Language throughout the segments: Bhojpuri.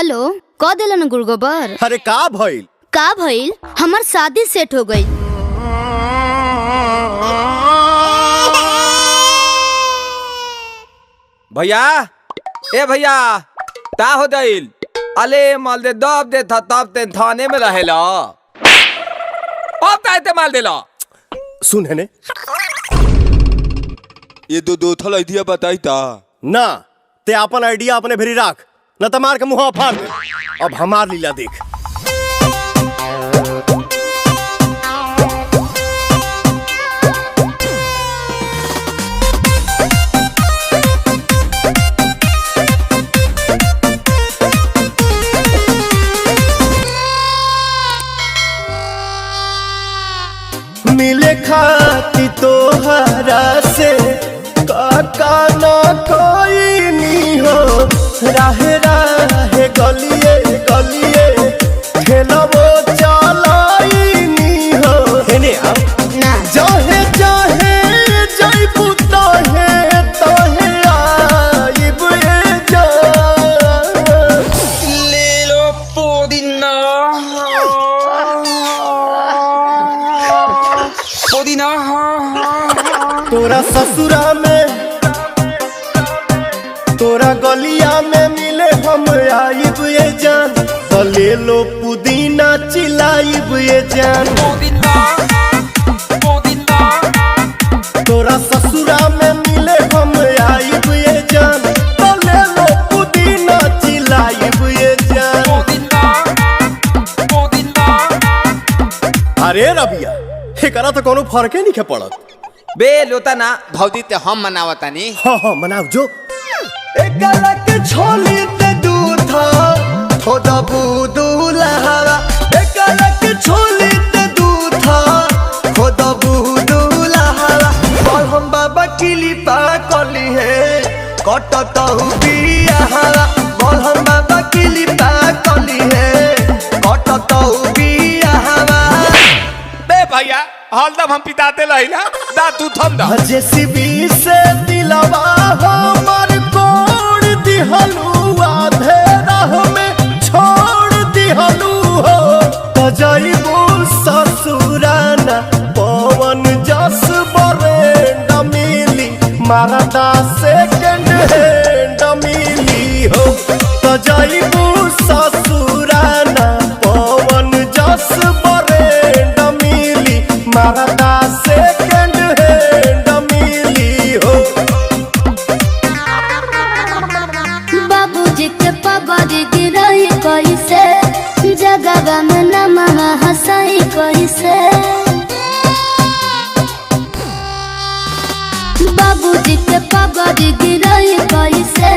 हेलो क दिलन गुड़गोबर। अरे का भइल? का भइल? हमार शादी सेट हो गई। भैया ए भैया ता हो दिल अले माल दे दब दे था तब ते थाने में रहेला अब ताते माल देला सुन है ने ये दो थल आइडिया बताई ता ना ते अपन आइडिया अपने भेरी राख न त मार के मुंह फाड़ दे। अब हमार लीला देख। मिले खाती तोहरा से काका न कोई नी हो राहे राहे गलिए गलिए खेलबो चलाई नी हो हेने आप ना जहे जहे जइबू तहे तहे आइब ए जा ले लो पुदीना पुदीना तोरा ससुरा में तोरा गलिया में मिले हम आइब ये जान ले लो पुदीना चिलाइब ये जान तोरा ससुरा में मिले हम आइब ये जान ले लो पुदीना चिलाइब ये जान। अरे रबिया एकरा तो कोनो फर्क नहीं पड़त बे लोता ना भौजी ते हम मनावतानी। हाँ हाँ मनाओ जो एकरा के छोली ते दूधा थोड़ा बुदुलहरा एकरा के छोली ते दूधा थोड़ा बुदुलहरा बोल हम बाबा किली पा कली है कटतहु बियाहरा बोल हम बाबा किली पा कली है कटतहु बियाहरा। बे भैया हलदम हम पिताते लहिला दा तू थम दा जेसीबी से दिलवा हमर कोड़ दिहलुआ धेरा में छोड़ दिहलु हो तजइबू ससुराना पवन जस बरेंड मिली मारदा सेकंड हैंड मिली हो तजइबू ससुराना पवन जस बरेंड मिली मारदा सेकंड हैंड मिली हो। बाबूजी के पगड़ी गिरई कैसे जगह में नमः हंसाई कैसे। बाबूजी के पगड़ी गिरई कैसे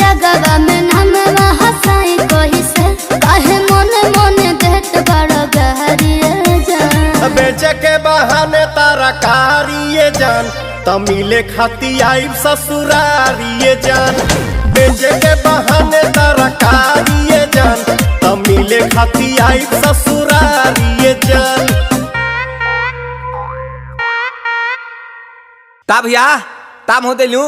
जगह में नमः हंसाई कैसे। काहे मोने मोने देत बड़ गहरिए जान बेचे के बहाने तारा कारिए जान तमिले खाती आइब ससुरारिए जान बेचे के बहाने तारा कारिए जान तमिले खाती आइब ससुरारिए जान। ता भैया ताम हो देलू